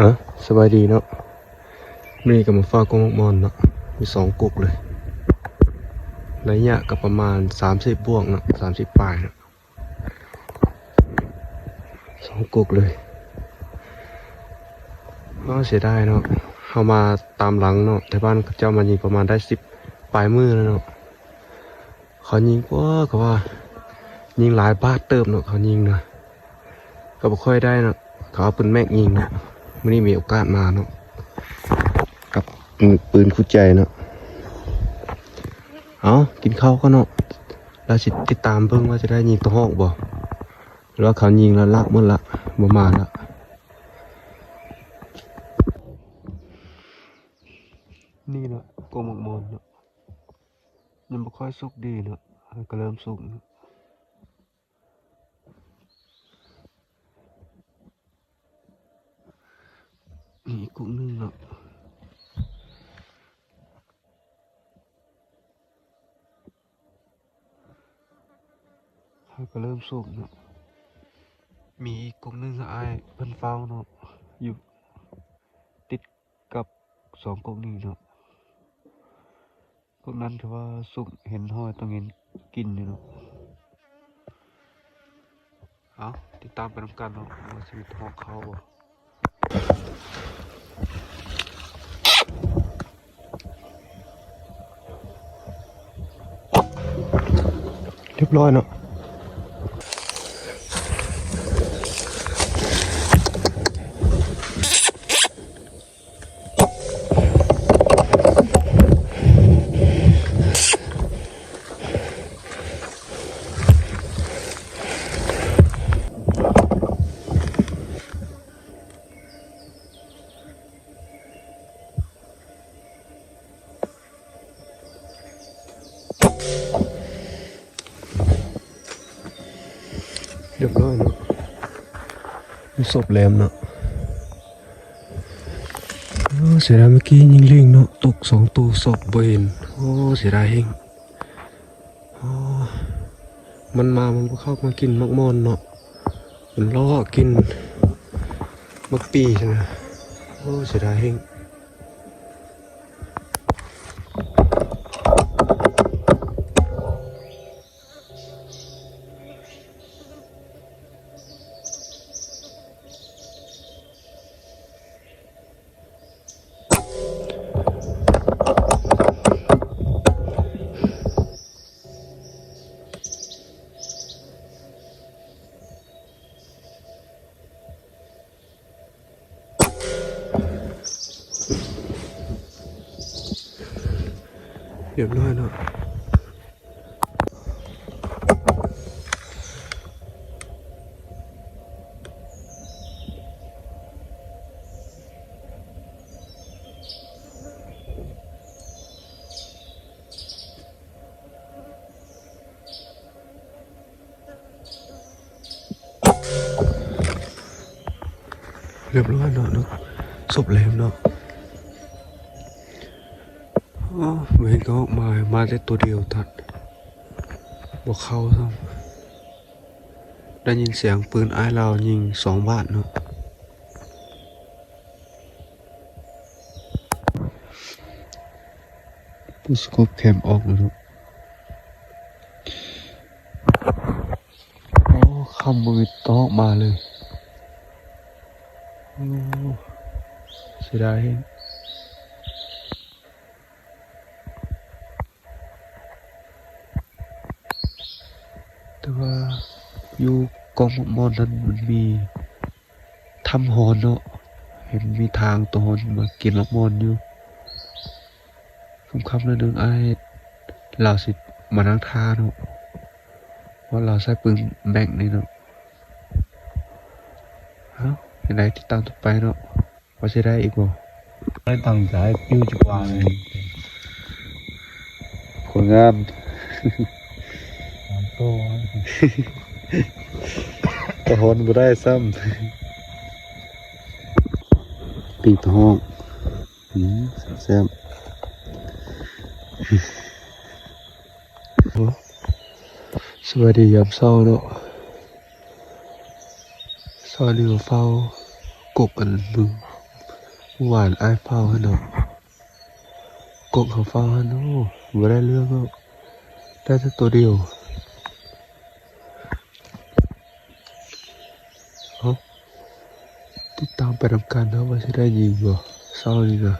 อ่ะสบายดีเนาะนี่กับมาฟ้ากงมอนเนาะมี2 กุกเลยระยะกับประมาณ30บวกเนาะ30 ปลายเนาะ2 กุกเลยก็เสียดายเนาะเข้ามาตามหลังเนาะแต่บ้านเจ้ามันยิงประมาณได้10 ปลายมือแล้วเนาะเขายิงว่ายิงหลายบาทเติมเนาะเขายิงนะก็บ่ค่อยได้เนาะเขาเอาปืนแม็กยิงเนาะไม่ได้มีโอกาสมาเนาะกับปืนคู่ใจเนาะเอากินข้าวก็เนาะแล้วสิติดตามเพิ่งว่าจะได้ยิงตัวหอกบ่หรือว่าเขายิงแล้วลักหมดละบ่มาละนี่เนาะกงหมกมนเนาะยังบ่ค่อยสุกดีเนาะก็เริ่มสุกเนาะนี่อีกกุ๊กนึงเนาะก็เริ่มสุกเนาะมีอีกกุ๊กนึงอ้ายเพิ่นเฝ้าเนาะอยู่ติดกับ2 กุ๊กนี้เนาะพวกนั้นถือว่าสุกเห็นห้อยต้องเห็นกินอยู่เนาะเอาติดตามไปนำกันเนาะว่าชีวิตของเขาบ่เรียบร้อยเนาะเรียบร้อยเนาะมีศพแหลมเนาะเสียดายเมื่อกี้ยิงลิงเนาะตก2 ตัวศพบ่เห็นโอ้เสียดายเฮงมันก็เข้ามากินมักมอนเนาะมันล่อกินมักปีใช่ไหมโอ้เสียดายเฮงเรียบร้อยเนาะเรียบร้อยเนาะศพแหลมเนาะเห็นเขาออกมาได้ตัวเดียวทัดบอกเขาซ้ำได้ยินเสียงปืนอ้ายเรายิง2 บาทเนาะผู้สกบแคมออกเลยเนาะคำมือตอกมาเลยเสียดายเห็นแต่ว่าอยู่กองมอนนั้นมันมีทำหอนเนาะเห็นมีทางตัวหอนมากินลูกมอนอยู่คำนั้นนึงไอ้เราสิมานั่งท่าเนาะว่าเราใช้ปืนแบ่งนี่เนาะยังไงติดตามต่อไปเนาะว่าจะได้อีกบ่ได้ตั้งใจปิ้วจุกวางเลยผลงานโตตะหนบ่ได้ซ้ำปีกท้องแซ่บสวัสดียามเช้าเนาะซอยเรือเฝ้ากบอันบึง หวานไอ้เฝ้าให้เนาะกบเขาเฝ้าให้เนาะไม่ได้เรื่องเนาะได้แต่ตัวเดียวเอาติดตามไปทำการเนาะว่าจะได้ยิงบ่เศร้าดีนะ